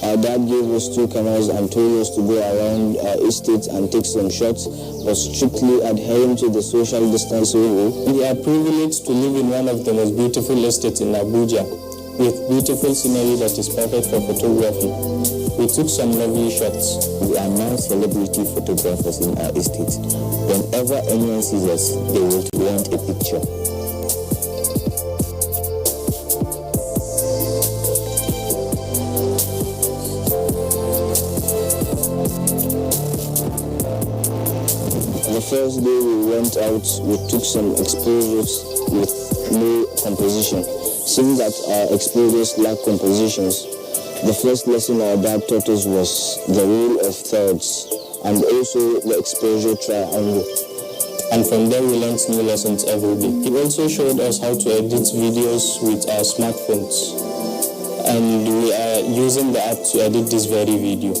Our dad gave us 2 cameras and told us to go around estates and take some shots, but strictly adhering to the social distancing rule. We are privileged to live in one of the most beautiful estates in Abuja, with beautiful scenery that is perfect for photography. We took some lovely shots. We are now celebrity photographers in our estate. Whenever anyone sees us, they will want a picture. The first day we went out, we took some exposures with no composition. Seeing that our exposures lack compositions, the first lesson our dad taught us was the rule of thirds and also the exposure triangle. And from there we learned new lessons every day. He also showed us how to edit videos with our smartphones. And we are using the app to edit this very video.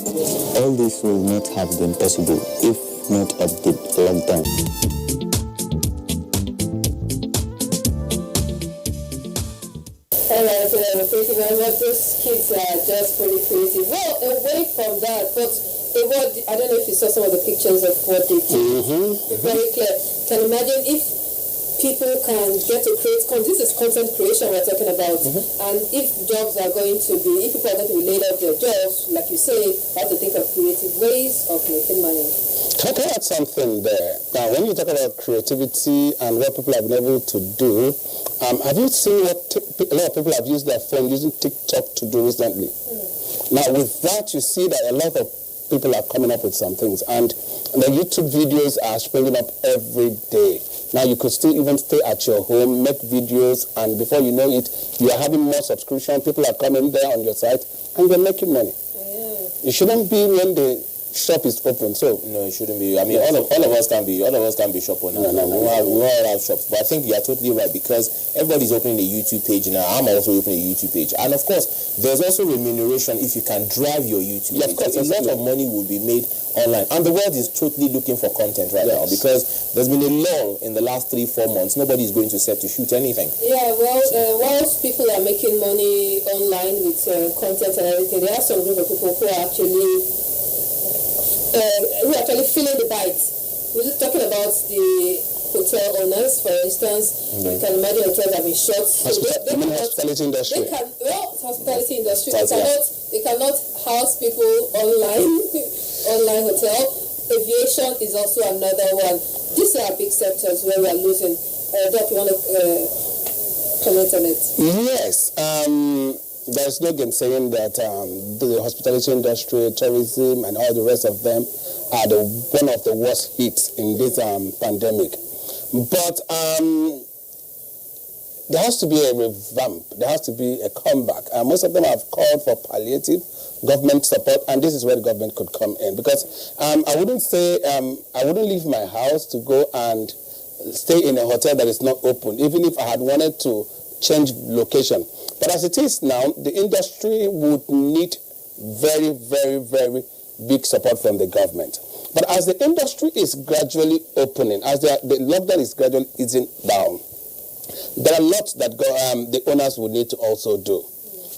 All this will not have been possible if not of the lockdown. Alright, thank you very much. Those kids are just pretty crazy. Well, away from that, but I don't know if you saw some of the pictures of what they did. Very clear. Can you imagine if people can get to create content? This is content creation we're talking about. And if jobs are going to be, if people are going to be laid off their jobs, like you say, have to think of creative ways of making money. Can I add something there? Now, when you talk about creativity and what people have been able to do, have you seen what a lot of people have used their phone using TikTok to do recently? Now, with that, you see that a lot of people are coming up with some things, and the YouTube videos are springing up every day. Now, you could still even stay at your home, make videos, and before you know it, you are having more subscription. People are coming there on your site, and you're making money. It shouldn't be when the shop is open. So no, it shouldn't be. I mean, all of us can be shop owners. No. We all have shops. But I think you are totally right, because everybody's opening a YouTube page now. I'm also opening a YouTube page, and of course, there's also remuneration if you can drive your YouTube. Yeah, of course, a lot of money will be made online, and the world is totally looking for content right now, because there's been a lull in the last 3-4 months. Nobody is going to set to shoot anything. Yeah, well, whilst people are making money online with content and everything, there are some group of people who are actually feeling the bite. We're just talking about the hotel owners, for instance. You can imagine hotels have been shut. Hospitality industry. Hospitality industry. They cannot house people online hotel. Aviation is also another one. These are big sectors where we are losing. Doc, you want to comment on it? Yes. There's no saying that the hospitality industry, tourism, and all the rest of them are one of the worst hits in this pandemic. But there has to be a revamp. There has to be a comeback. Most of them have called for palliative government support, and this is where the government could come in. Because I wouldn't leave my house to go and stay in a hotel that is not open, even if I had wanted to change location. But as it is now, the industry would need very, very, very big support from the government. But as the industry is gradually opening, as the lockdown is gradually easing down, there are lots that the owners will need to also do.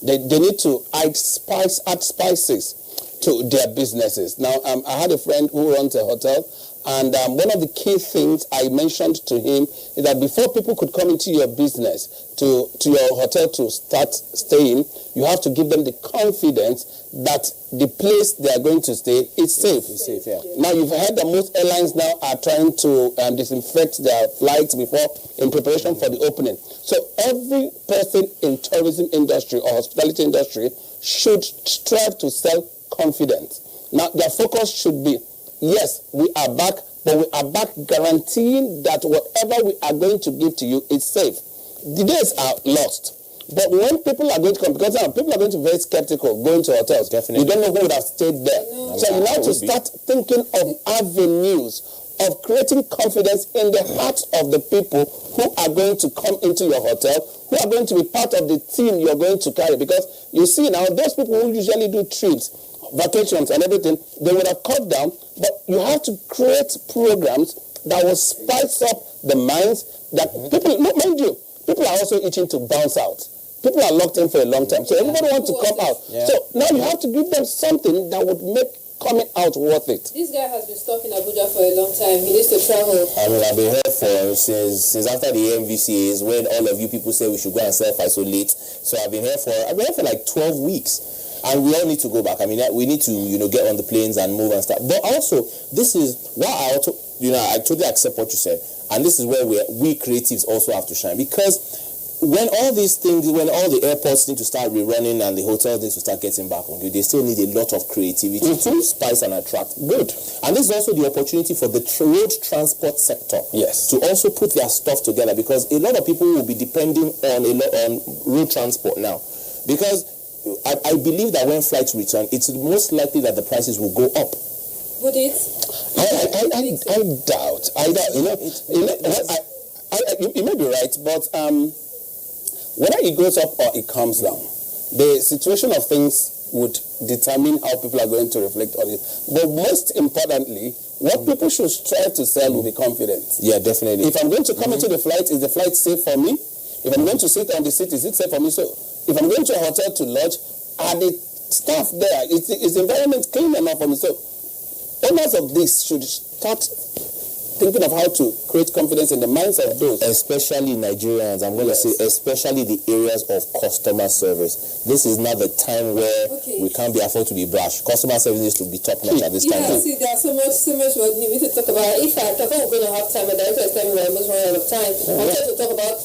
They need to add spices to their businesses. Now, I had a friend who runs a hotel, and one of the key things I mentioned to him is that before people could come into your business, to your hotel to start staying, you have to give them the confidence that the place they are going to stay is safe. It's safe, yeah. Now, you've heard that most airlines now are trying to disinfect their flights before in preparation for the opening. So every person in tourism industry or hospitality industry should strive to sell confidence. Now, their focus should be, yes, we are back, but we are back guaranteeing that whatever we are going to give to you is safe. The days are lost. But when people are going to come, because people are going to be very skeptical going to hotels. Definitely. You don't know who would have stayed there. So you have to start thinking of avenues of creating confidence in the hearts of the people who are going to come into your hotel, who are going to be part of the team you're going to carry. Because you see now, those people who usually do trips, vacations and everything, they would have cut down, but you have to create programs that will spice up the minds that people, mind you, people are also itching to bounce out. people are locked in for a long time. So everybody wants to come out. Yeah. So now you have to give them something that would make coming out worth it. This guy has been stuck in Abuja for a long time. He needs to travel. I mean, I've been here for since after the MVCAs, when all of you people said we should go and self-isolate. So I've been here for like 12 weeks. And we all need to go back. I mean, we need to, get on the planes and move and stuff. But also, this is why I totally accept what you said. And this is where we creatives also have to shine. Because when all these things, when all the airports need to start rerunning and the hotels need to start getting back on, they still need a lot of creativity to spice and attract. Good. And this is also the opportunity for the road transport sector, Yes, to also put their stuff together, because a lot of people will be depending on road transport now. Because I believe that when flights return, it's most likely that the prices will go up. Would it? I doubt. You may be right, but whether it goes up or it comes down, the situation of things would determine how people are going to reflect on it. But most importantly, what people should strive to sell will be confidence. Yeah, definitely. If I'm going to come into the flight, is the flight safe for me? If I'm going to sit on the seat, is it safe for me? So if I'm going to a hotel to lodge, are the staff there? Is the environment clean enough for me? So owners of this should start thinking of how to create confidence in the minds of those. Especially Nigerians, I'm going to say, especially the areas of customer service. This is not the time where we can't be afford to be brash. Customer service needs to be top notch at this time. Yeah, see, there's so much we need to talk about. In fact, I thought we're going to have time, and the director is telling me we're almost running out of time. I'm going to talk about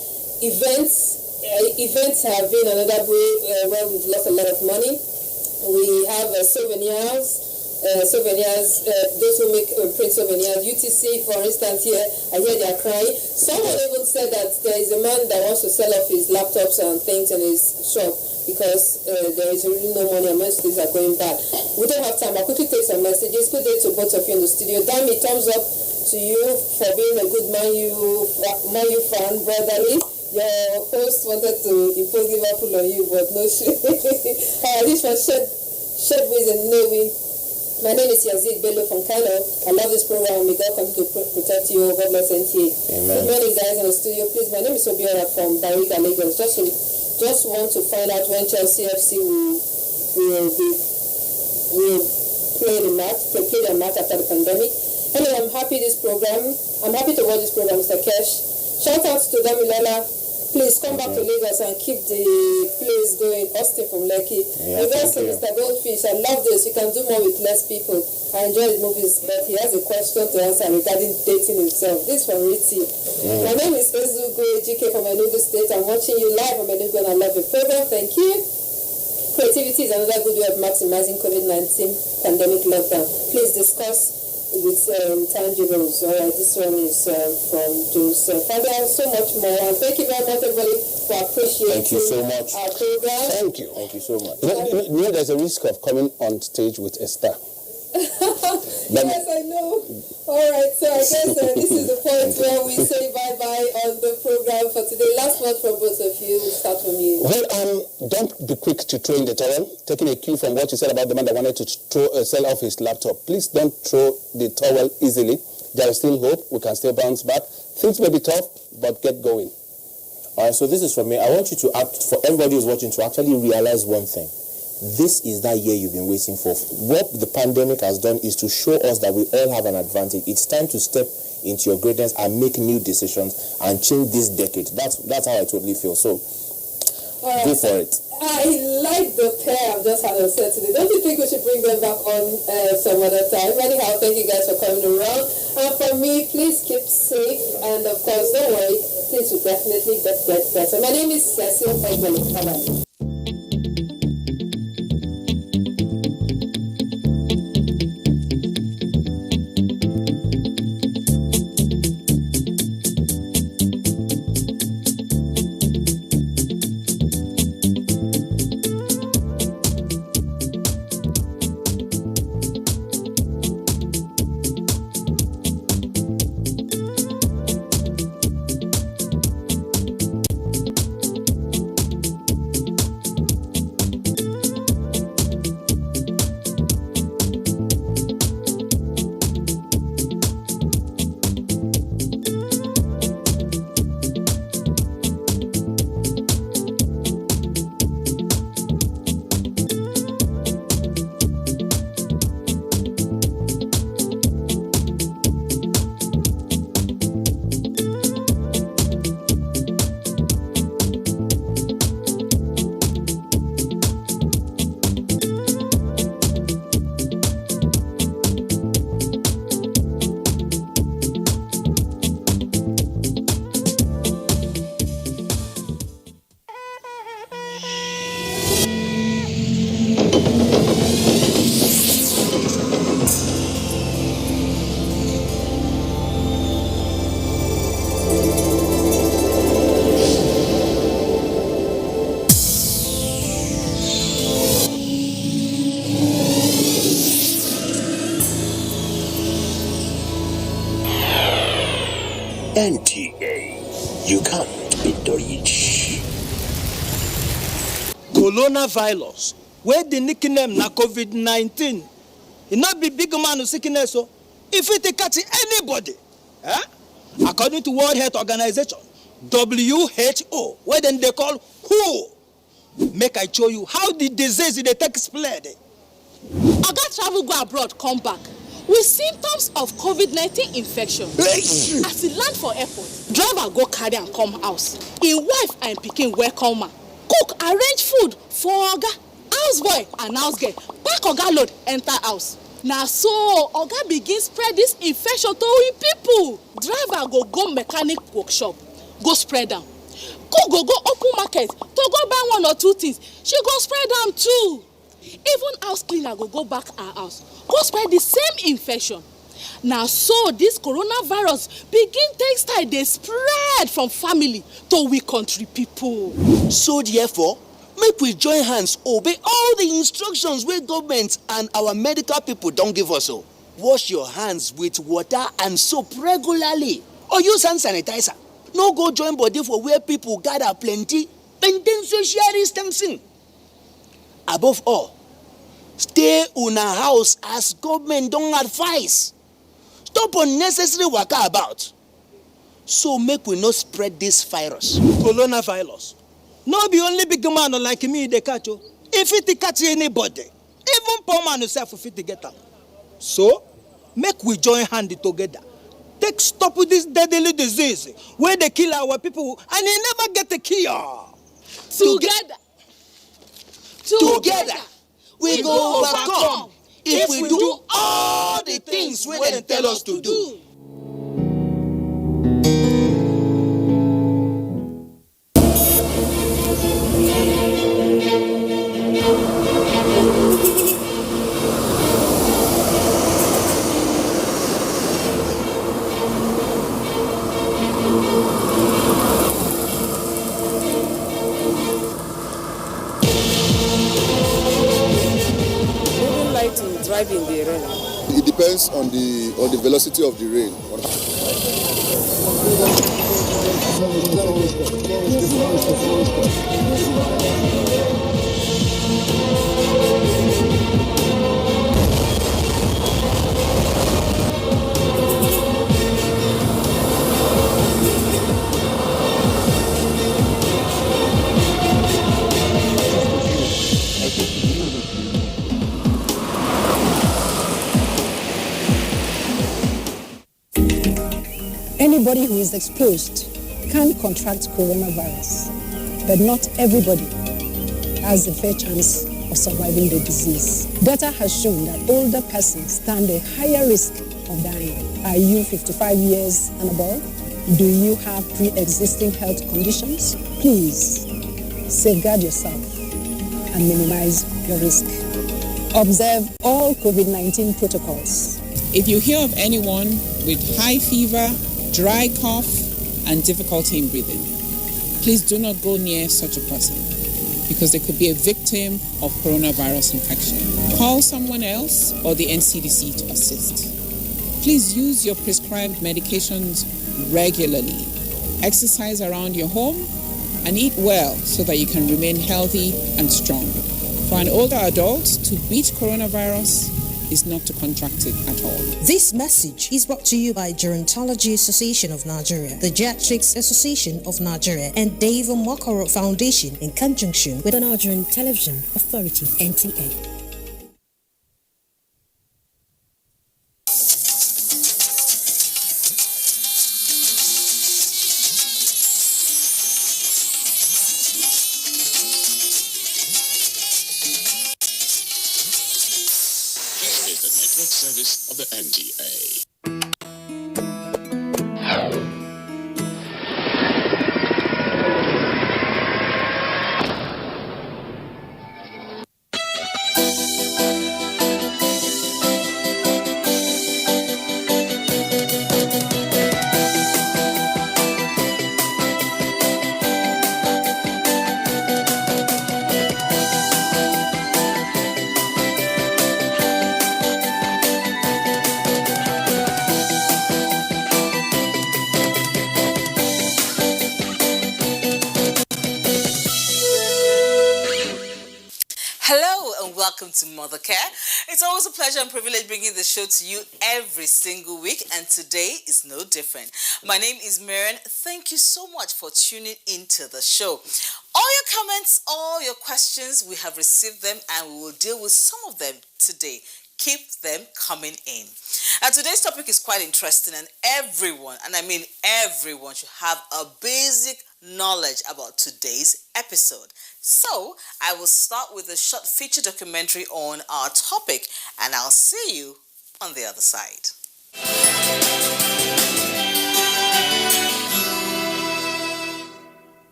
events. Events have been another way where we've lost a lot of money. We have souvenirs. Those who make print souvenirs, UTC, for instance, here, I hear they are crying. Someone even said that there is a man that wants to sell off his laptops and things in his shop because there is really no money and most things are going bad. We don't have time. I'll quickly take some messages. Good day to both of you in the studio. Dami, thumbs up to you for being a good Man U fan, brotherly. Your host wanted to impose Liverpool on you, but no shit. This one shed with a knowing. My name is Yazid Bello from Kano. I love this program. May God continue to protect you. God bless NTA. Amen. Good morning, guys in the studio. Please, my name is Obiora from Bariga, Lagos. Just want to find out when Chelsea FC will play the match after the pandemic. Anyway, I'm happy to watch this program, Mr. Kesh. Shout out to Damilola. Please come back to Lagos and keep the place going. Austin from Lekki. Yeah, Regards to thank you. Mr. Goldfish, I love this. You can do more with less people. I enjoy his movies, but he has a question to answer regarding dating himself. This from Ritzy. My name is Ezugo Ejike from Enugu State. I'm watching you live from Enugu and I love your program. Thank you. Creativity is another good way of maximizing COVID-19 pandemic lockdown. Please discuss with tangibles. All right, this one is from Joseph. And there are so much more. And thank you very much, everybody, for appreciating Thank you so much. our program. Thank you. Thank you so much. You know, there's a risk of coming on stage with a star. Yes, I know. All right, so I guess this is the point where we say bye-bye on the program for today. Last word from both of you. We'll start from you. Well, don't be quick to throw in the towel. Taking a cue from what you said about the man that wanted to sell off his laptop. Please don't throw the towel easily. There is still hope. We can still bounce back. Things may be tough, but get going. All right, so this is from me. I want you to for everybody who's watching to actually realize one thing. This is that year you've been waiting for. What the pandemic has done is to show us that we all have an advantage. It's time to step into your greatness and make new decisions and change this decade. That's how I totally feel. So go for it. I like the pair I've just had on set today. Don't you think we should bring them back on some other time? Anyhow, thank you guys for coming around. And for me, please keep safe. And of course, don't worry, things will definitely get better. My name is Cecil Egbeli. Bye-bye. NTA. You can't beat the rich. Coronavirus, where the nickname na COVID-19, it not be big man who sickness, so if it catch anybody, according to World Health Organization, WHO, where then they call WHO, make I show you how the disease they take spread. Oga travel go abroad, come back with symptoms of COVID-19 infection. As he land for airport, driver go carry am come house. Him wife and pikin welcome am. Cook arrange food for Oga. Houseboy and housegirl pack Oga load enter house. Na so Oga begin spread this infection to him people. Driver go mechanic workshop, go spread am. Cook go open market to go buy one or two things. She go spread am too. Even house cleaner go back her house, go spread the same infection. Now so this coronavirus begin take style dey spread from family to we country people. So therefore, make we join hands obey all the instructions wey government and our medical people don give us. So wash your hands with water and soap regularly, or use hand sanitizer. No go join body for where people gather plenty. Maintain social distancing. Above all, stay una house as government don advise. Stop unnecessary waka about, so make we not spread this virus. Coronavirus, no be only big man like me they catch you. If it catch anybody, even poor man yourself fit to get am. So make we join hand together, take stop with this deadly disease where they kill our people and they never get a cure. Together, we go overcome if we do all the things wey dem tell us to do. Driving the rain. It depends on the velocity of the rain. Anybody who is exposed can contract coronavirus, but not everybody has a fair chance of surviving the disease. Data has shown that older persons stand a higher risk of dying. Are you 55 years and above? Do you have pre-existing health conditions? Please safeguard yourself and minimize your risk. Observe all COVID-19 protocols. If you hear of anyone with high fever, dry cough, and difficulty in breathing, please do not go near such a person because they could be a victim of coronavirus infection. Call someone else or the NCDC to assist. Please use your prescribed medications regularly. Exercise around your home and eat well so that you can remain healthy and strong. For an older adult, to beat coronavirus is not to contract it at all. This message is brought to you by Gerontology Association of Nigeria, the Geriatrics Association of Nigeria, and Dave Mokoro Foundation in conjunction with the Nigerian Television Authority, NTA. Service of the NTA. Hello and welcome to Mother Care. It's always a pleasure and privilege bringing the show to you every single week, and today is no different. My name is Marian. Thank you so much for tuning into the show. All your comments, all your questions, we have received them and we will deal with some of them today. Keep them coming in. And today's topic is quite interesting, and everyone, and I mean everyone, should have a basic knowledge about today's episode. So, I will start with a short feature documentary on our topic, and I'll see you on the other side.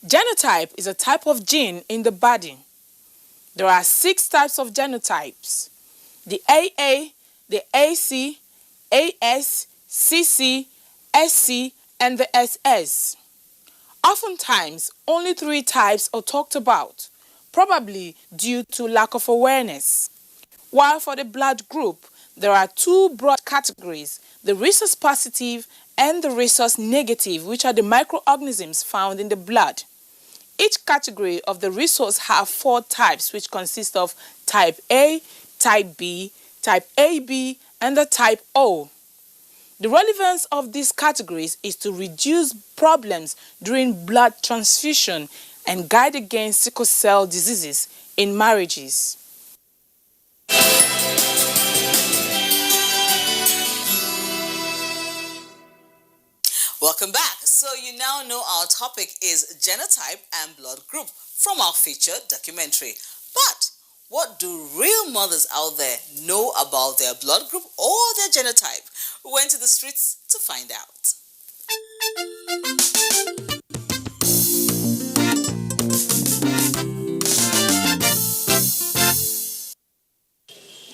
Genotype is a type of gene in the body. There are 6 types of genotypes: the AA, the AC, AS, CC, SC, and the SS. Oftentimes, only 3 types are talked about, probably due to lack of awareness. While for the blood group, there are 2 broad categories: the rhesus positive and the rhesus negative, which are the microorganisms found in the blood. Each category of the rhesus have 4 types, which consist of type A, type B, type AB, and the type O. The relevance of these categories is to reduce problems during blood transfusion and guide against sickle cell diseases in marriages. Welcome back. So you now know our topic is genotype and blood group from our feature documentary. But what do real mothers out there know about their blood group or their genotype? We went to the streets to find out.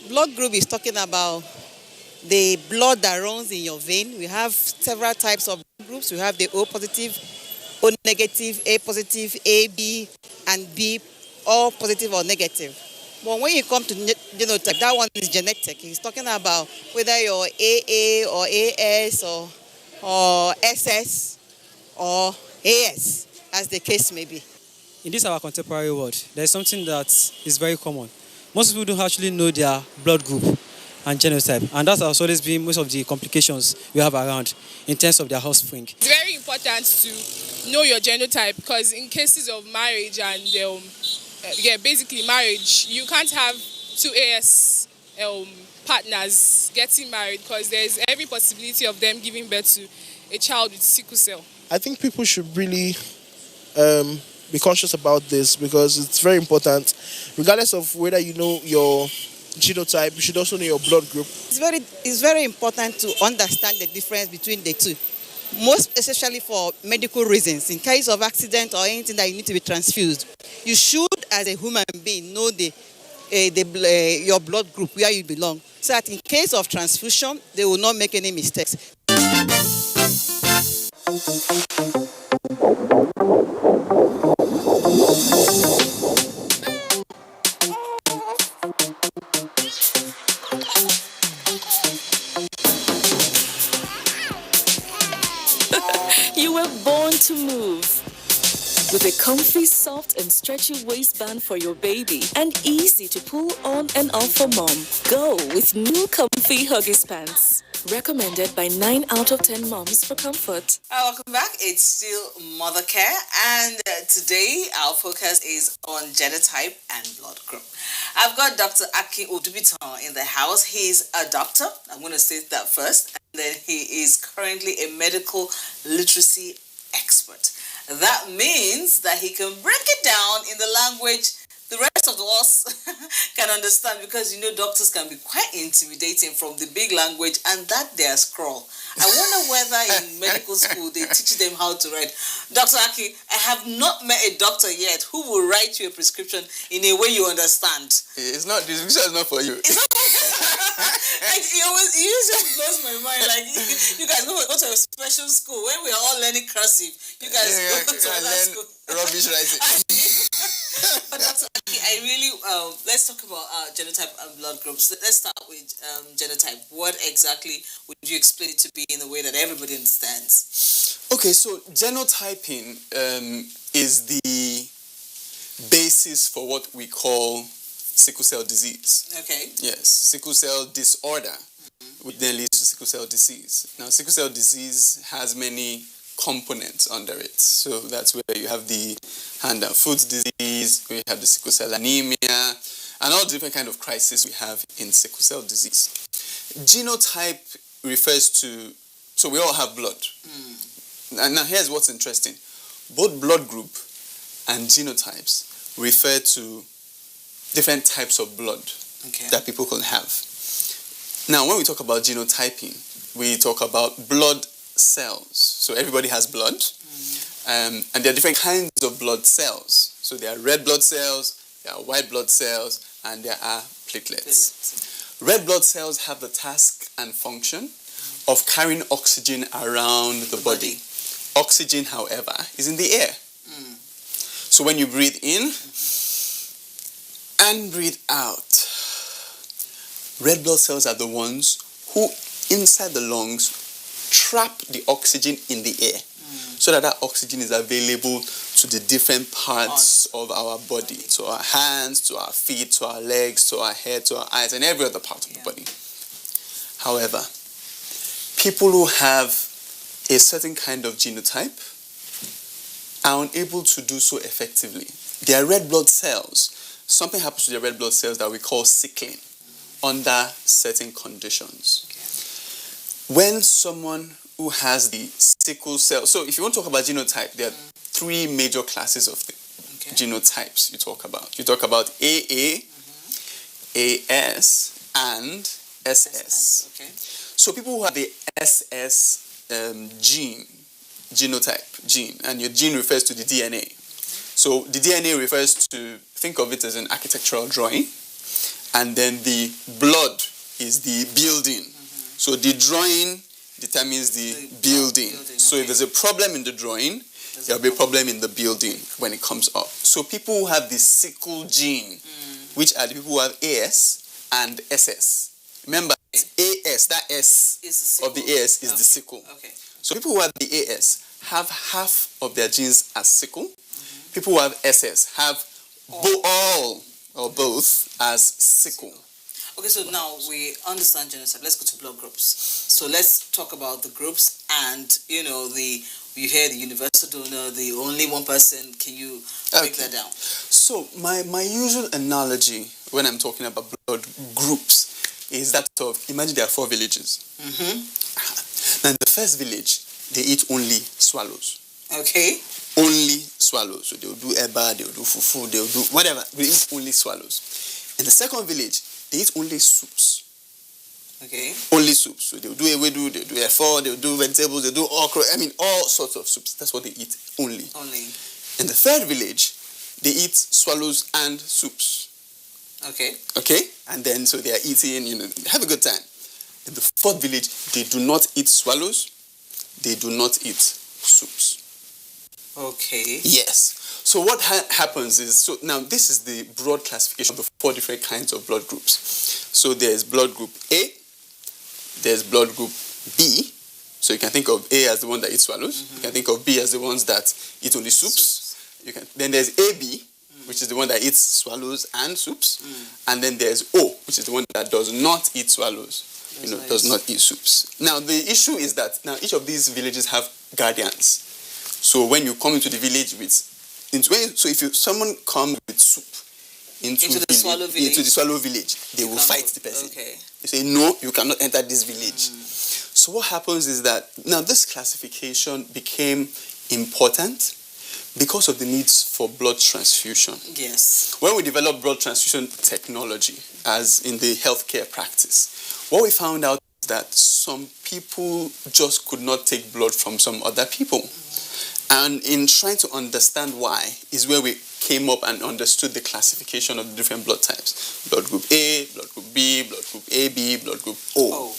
Blood group is talking about the blood that runs in your vein. We have several types of blood groups. We have the O positive, O negative, A positive, AB, and B, all positive or negative. But when you come to genotype, that one is genetic. He's talking about whether you're AA or AS or SS or AS, as the case may be. In this our contemporary world, there is something that is very common. Most people don't actually know their blood group and genotype, and that has always been most of the complications we have around in terms of their offspring. It's very important to know your genotype, because in cases of marriage and basically marriage, you can't have 2 AS partners getting married, because there's every possibility of them giving birth to a child with sickle cell. I think people should really be conscious about this, because it's very important. Regardless of whether you know your genotype, you should also know your blood group. It's very important to understand the difference between the two, most especially for medical reasons. In case of accident or anything that you need to be transfused, you should, as a human being, know your blood group, where you belong, so that in case of transfusion, they will not make any mistakes. You were born to move. With a comfy, soft and stretchy waistband for your baby and easy to pull on and off for mom, go with new comfy Huggies pants. Recommended by 9 out of 10 moms for comfort. Welcome back. It's still Mother Care, and today our focus is on genotype and blood group. I've got Dr. Aki Odubiton in the house. He's a doctor. I'm going to say that first. And then he is currently a medical literacy expert. That means that he can break it down in the language the rest of us can understand, because doctors can be quite intimidating from the big language and that their scroll. I wonder whether in medical school they teach them how to write. Dr. Aki, I have not met a doctor yet who will write you a prescription in a way you understand. It's not, this prescription is not for you. It's not for you. Like, it just blows my mind. Like, you guys go to a special school when we are all learning cursive. You guys go to another school. Rubbish writing. But Dr. Aki, I really, let's talk about genotype and blood groups. Let's start with genotype. What exactly would you explain it to be in a way that everybody understands? Okay, so genotyping is the basis for what we call sickle cell disease. Okay. Yes, sickle cell disorder, which then leads to sickle cell disease. Now, sickle cell disease has many components under it. So that's where you have the hand and foot disease, we have the sickle cell anemia, and all the different kind of crises we have in sickle cell disease. Genotype refers to, so we all have blood. And now here's what's interesting. Both blood group and genotypes refer to different types of blood that people can have. Now, when we talk about genotyping, we talk about blood cells. So everybody has blood, and there are different kinds of blood cells. So there are red blood cells, there are white blood cells, and there are platelets. Red blood cells have the task and function of carrying oxygen around the body. Oxygen, however, is in the air. So when you breathe in and breathe out, red blood cells are the ones who, inside the lungs, trap the oxygen in the air so that oxygen is available to the different parts of our body, to our hands, to our feet, to our legs, to our head, to our eyes, and every other part of the body. However, people who have a certain kind of genotype are unable to do so effectively. Their red blood cells, something happens to their red blood cells that we call sickling under certain conditions. When someone who has the sickle cell, so if you want to talk about genotype, there are three major classes of the genotypes you talk about. You talk about AA, AS, and SS. So people who have the SS genotype, and your gene refers to the DNA. So the DNA refers to, think of it as an architectural drawing, and then the blood is the building. So the drawing determines the building. So if there's a problem in the drawing, there'll be a problem in the building when it comes up. So people who have the sickle gene, which are the people who have AS and SS. Remember, AS, that S of the AS is the sickle. So people who have the AS have half of their genes as sickle. People who have SS have all or both as sickle. Okay, so now we understand genotype. Let's go to blood groups. So let's talk about the groups and, you hear the universal donor, the only one person. Can you break that down? So my usual analogy when I'm talking about blood groups is that of, imagine there are 4 villages. Now in the first village, they eat only swallows. Okay. Only swallows. So they'll do eba, they'll do fufu, they'll do whatever. They eat only swallows. In the second village, they eat only soups. Okay. Only soups. So they'll do ewedu, they'll do efo, they'll do vegetables, they'll do okra. All sorts of soups. That's what they eat only. In the third village, they eat swallows and soups. Okay. Okay? And then, so they are eating, have a good time. In the fourth village, they do not eat swallows. They do not eat soups. Okay. Yes. So what happens is, so now this is the broad classification of the 4 different kinds of blood groups. So there's blood group A, there's blood group B. So you can think of A as the one that eats swallows. You can think of B as the ones that eat only soups. Then there's AB, which is the one that eats swallows and soups. And then there's O, which is the one that does not eat swallows, does not eat soups. Now the issue is that now each of these villages have guardians. So when you come into the village if someone comes with soup into the swallow village, they will fight the person. Okay. They say, no, you cannot enter this village. So what happens is that now this classification became important because of the needs for blood transfusion. Yes. When we developed blood transfusion technology, as in the healthcare practice, what we found out is that some people just could not take blood from some other people. And in trying to understand why is where we came up and understood the classification of the different blood types. Blood group A, blood group B, blood group AB, blood group O.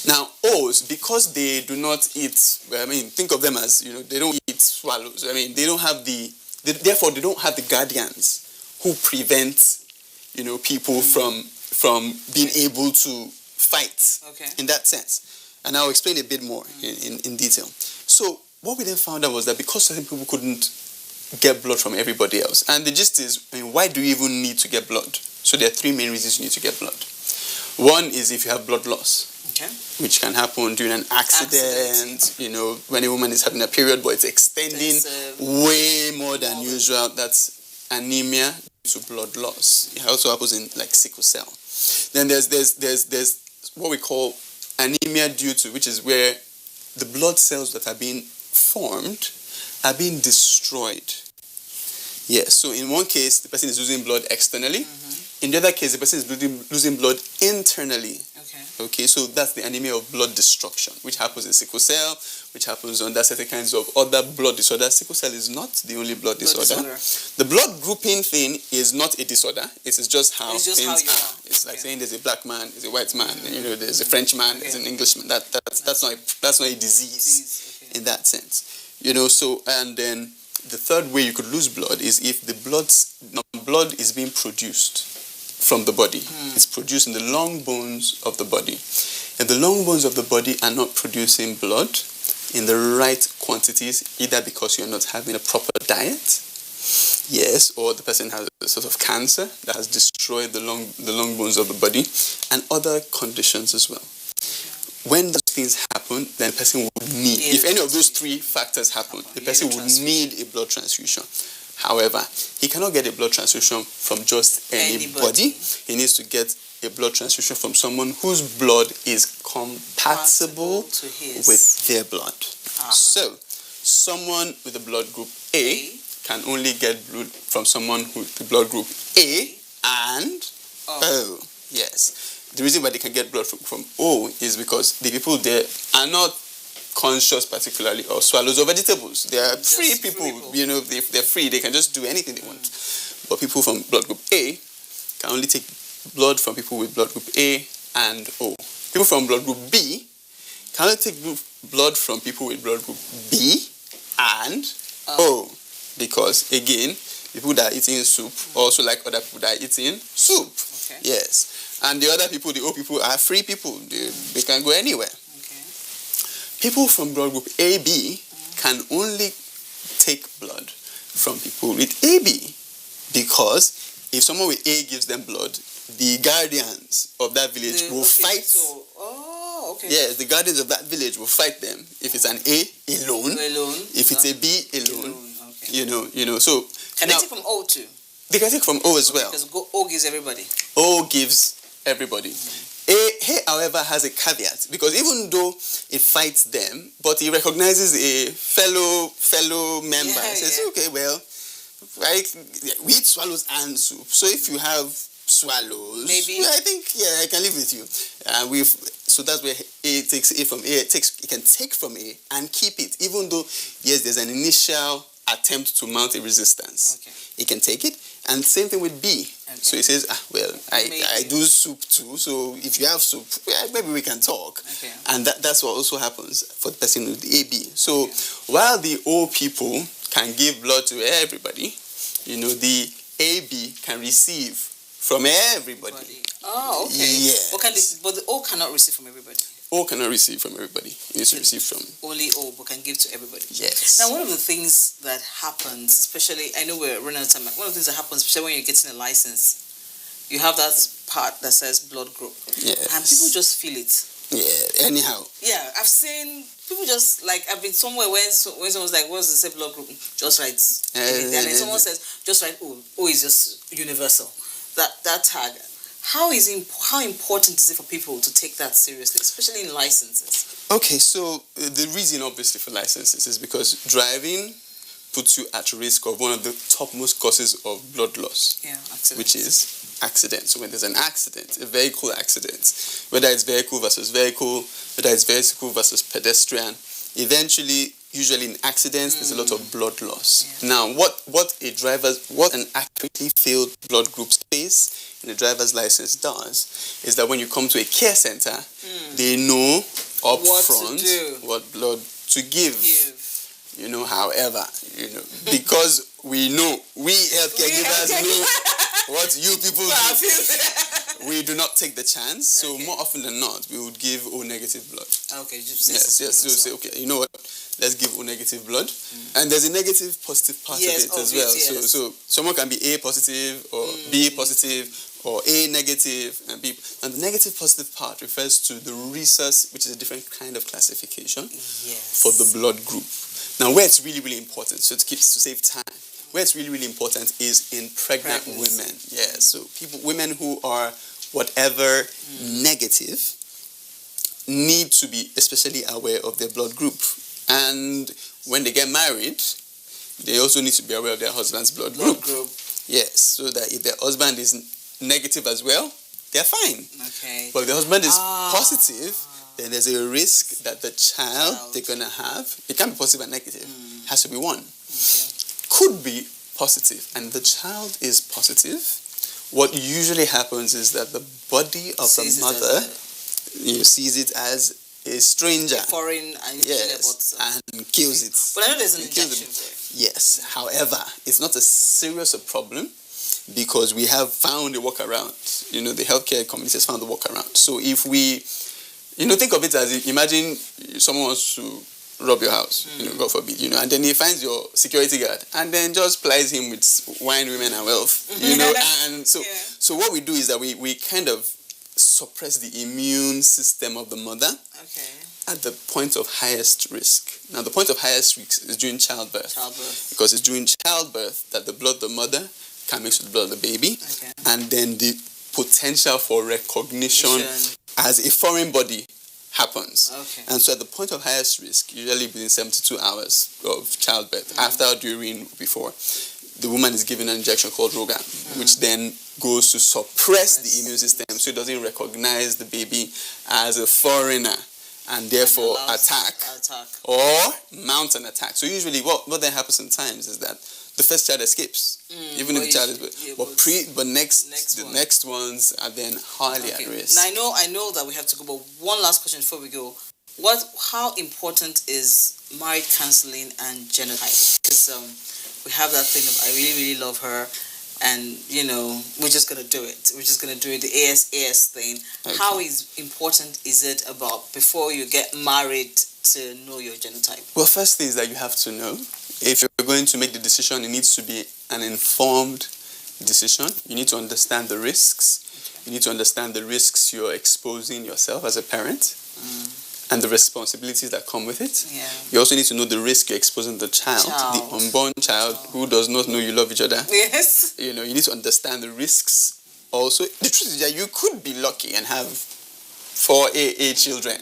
Now, O's, because they do not eat, think of them as, they don't eat swallows. They don't have therefore they don't have the guardians who prevent, people from being able to fight in that sense. And I'll explain a bit more in detail. So, what we then found out was that because certain people couldn't get blood from everybody else. And the gist is, why do you even need to get blood? So there are three main reasons you need to get blood. One is if you have blood loss, which can happen during an accident. You know, when a woman is having a period but it's extending way more than usual, that's anemia due to blood loss. It also happens in like sickle cell. Then there's what we call anemia due to, which is where the blood cells that are being formed are being destroyed. Yes, so in one case, the person is losing blood externally. In the other case, the person is losing blood internally. Okay, so that's the anemia of blood destruction, which happens in sickle cell, which happens under certain kinds of other blood disorders. Sickle cell is not the only blood disorder. The blood grouping thing is not a disorder. It is just how things are. It's like saying there's a black man, there's a white man, and, you know, there's a French man, there's an Englishman. That's not a disease in that sense. You know, so, and then the third way you could lose blood is if the blood is being produced from the body. It's produced in the long bones of the body. And the long bones of the body are not producing blood in the right quantities, either because you're not having a proper diet, yes, or the person has a sort of cancer that has destroyed the long bones of the body, and other conditions as well. When those things happen, then the person would need, if any of those three factors happen, the person would need a blood transfusion. However, he cannot get a blood transfusion from just anybody. He needs to get a blood transfusion from someone whose blood is compatible with their blood. So, someone with the blood group A can only get blood from someone with the blood group A and O. Yes. The reason why they can get blood from O is because the people there are not conscious particularly of swallows or vegetables. They are free people. You know, if they're free, they can just do anything they want. But people from blood group A can only take blood from people with blood group A and O. People from blood group B can only take blood from people with blood group B and O. Because, again, people that are eating soup also like other people that are eating soup. Yes. And the other people, the O people, are free people. They can go anywhere. People from blood group AB can only take blood from people with AB, because if someone with A gives them blood, the guardians of that village will fight. Yes, the guardians of that village will fight them. If it's an A, alone. If it's a B, alone. You know. So can they take from O too? They can take from O as well. Because O gives everybody. O gives everybody. A, however, has a caveat, because even though it fights them, but he recognizes a fellow member. He says, okay, well, we eat swallows and soup. So if you have swallows, maybe I think I can live with you. So that's where A takes A from A. It can take from A and keep it, even though yes, there's an initial attempt to mount a resistance. He can take it, and same thing with B. So he says, I do soup too, so if you have soup, maybe we can talk. And that's what also happens for the person with the AB. So while the O people can give blood to everybody, the AB can receive from everybody. Oh, okay. Yes. But the O cannot receive from everybody. O cannot receive from everybody. It needs to receive from only O, but can give to everybody. Yes. Now, one of the things that happens, especially, I know we're running out of time, one of the things that happens, especially when you're getting a license, you have that part that says blood group. Yes. And people just feel it. Yeah, anyhow. Yeah, I've seen people just, like, I've been somewhere when someone's like, what's the say blood group? Just write. And then someone says, just write O. O is just universal. That tag. How important is it for people to take that seriously, especially in licenses? Okay, so the reason obviously for licenses is because driving puts you at risk of one of the topmost causes of blood loss, which is accidents. So when there's an accident, a vehicle accident, whether it's vehicle versus vehicle, whether it's vehicle versus pedestrian, eventually, usually in accidents, there's a lot of blood loss. Now, what an accurately filled blood group space in a driver's license does is that when you come to a care center, they know up front what blood to give. However, because we healthcare givers know what you people do. We do not take the chance, so more often than not, we would give O negative blood. Okay, yes. So say, okay, you know what? let's give O negative blood. And there's a negative positive part of it as well. So someone can be A positive or B positive or A negative and B. And the negative positive part refers to the rhesus, which is a different kind of classification for the blood group. Now, where it's really, really important, so to save time, where it's really, really important is in pregnant women. Yeah, so women who are whatever negative need to be especially aware of their blood group. And when they get married, they also need to be aware of their husband's blood group. Yes, so that if their husband is negative as well, they're fine. Okay. But if the husband is positive, then there's a risk that the child they're going to have, it can't be positive and negative, has to be one. Could be positive, and the child is positive. What usually happens is that the body of the mother sees it as a stranger. Foreign and and kills it. But I know there's an injection for it. Yes, however, it's not as serious a problem because we have found a workaround. The healthcare community has found a workaround. So if we, think of it as, imagine someone wants to rob your house, God forbid, and then he finds your security guard and then just plies him with wine, women, and wealth, and so what we do is that we kind of suppress the immune system of the mother at the point of highest risk. Now, the point of highest risk is during childbirth. Because it's during childbirth that the blood of the mother can mix with the blood of the baby, and then the potential for recognition as a foreign body happens. And so at the point of highest risk, usually within 72 hours of childbirth, after or during, before, the woman is given an injection called Roga, which then goes to suppress the immune system so it doesn't recognize the baby as a foreigner and therefore attack or mount an attack. So usually what then happens sometimes is that the first child escapes, even if the child is the next ones are then highly at risk. Now I know that we have to go, but one last question before we go. How important is marriage counseling and genotype? Because we have that thing of I really, really love her, and we're just gonna do it. We're just gonna do the AS thing. How important is it about before you get married to know your genotype? Well, first thing is that you have to know. If you're going to make the decision, it needs to be an informed decision. You need to understand the risks. You need to understand the risks you're exposing yourself as a parent and the responsibilities that come with it. You also need to know the risk you're exposing the child, the unborn child who does not know you love each other. Yes. You need to understand the risks also. The truth is that you could be lucky and have 4 AA children,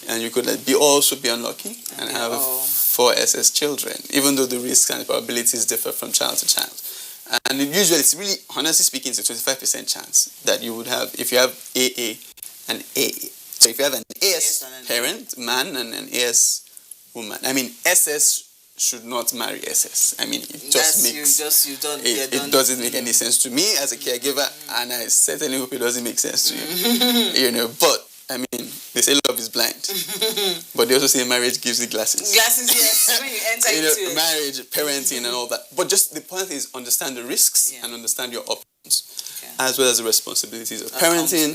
and you could also be unlucky and have 4 SS children, even though the risks and the probabilities differ from child to child. And usually, it's really, honestly speaking, it's a 25% chance that you would have if you have AA and AA. So if you have an AS parent, man, and an AS woman, SS should not marry SS. It just it doesn't make any sense to me as a caregiver, and I certainly hope it doesn't make sense to you. But they say love is blind, but they also say marriage gives you glasses. Glasses, yes. When you enter into it. Marriage, parenting, and all that. But just the point is understand the risks and understand your options, as well as the responsibilities of parenting,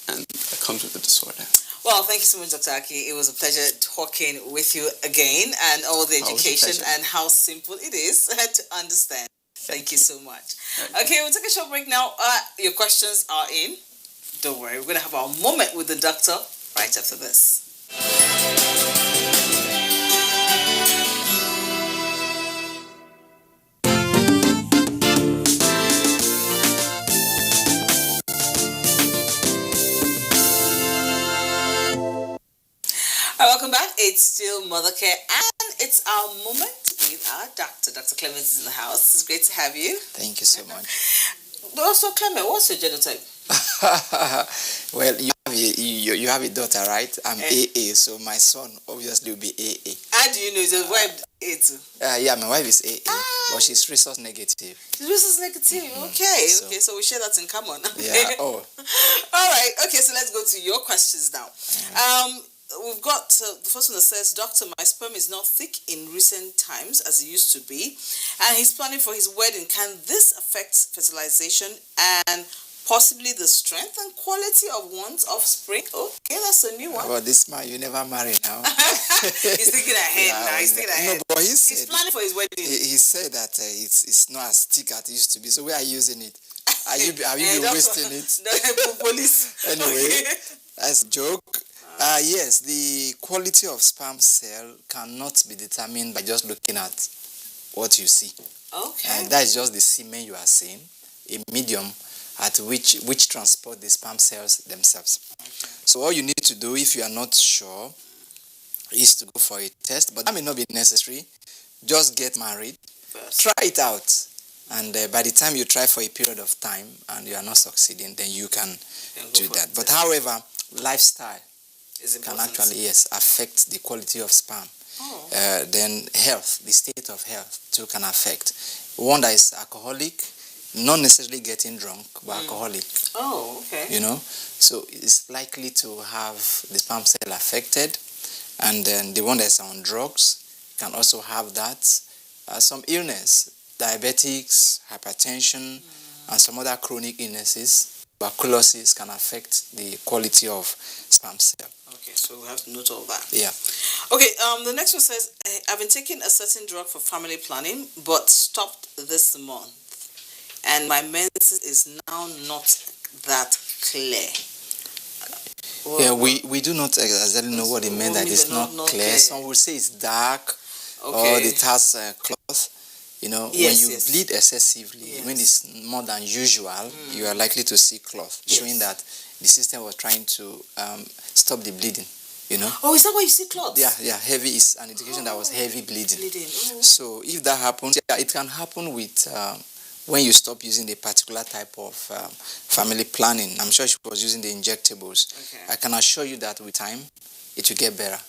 and that comes with the disorder. Well, thank you so much, Dr. Aki. It was a pleasure talking with you again, and all the education and how simple it is to understand. Thank you so much. Okay, we'll take a short break now. Your questions are in. Don't worry, we're going to have our moment with the doctor right after this. Welcome back. It's still Mother Care, and it's our moment with our doctor. Dr. Clement is in the house. It's great to have you. Thank you so much. Also, Clement, what's your genotype? Well, you have a daughter, right? I'm AA, so my son obviously will be AA. How do you know? Is your wife AA too? Yeah, my wife is AA, but she's resource negative. She's resource negative. Okay, so we share that in common. Yeah. All right. Okay, so let's go to your questions now. We've got the first one that says, Doctor, my sperm is not thick in recent times as it used to be, and he's planning for his wedding. Can this affect fertilization? And possibly the strength and quality of one's offspring. Okay, that's a new one. Well, this man, you never marry now. He's thinking ahead now. He's thinking ahead. No, but he's planning for his wedding. He said that it's not as thick as it used to be. So we are using it. Are you been wasting it? Police. Anyway, that's a joke. Yes, the quality of sperm cell cannot be determined by just looking at what you see. Okay. And that is just the semen you are seeing, a medium at which transport the sperm cells themselves. Okay. So all you need to do, if you are not sure, is to go for a test. But that may not be necessary. Just get married. First. Try it out. And by the time you try for a period of time and you are not succeeding, then you can do that. But however, lifestyle can actually, yes, affect the quality of sperm. Oh. Then health, the state of health too can affect. One that is alcoholic, not necessarily getting drunk, but alcoholic. Oh, okay. You know, so it's likely to have the sperm cell affected. And then the one that's on drugs can also have that. Some illness, diabetics, hypertension, and some other chronic illnesses, tuberculosis can affect the quality of sperm cell. Okay, so we have to note all that. Yeah. Okay, the next one says, I've been taking a certain drug for family planning, but stopped this month. And my menses is now not that clear. Yeah, we do not exactly know what it meant that it's not clear. Some will say it's dark, or it has cloth. You know, when you bleed excessively, when it's more than usual, you are likely to see cloth, showing that the system was trying to stop the bleeding. You know. Oh, is that why you see clots? Yeah. Heavy is an indication that was heavy bleeding. So if that happens, it can happen with when you stop using a particular type of family planning. I'm sure she was using the injectables. Okay. I can assure you that with time, it will get better.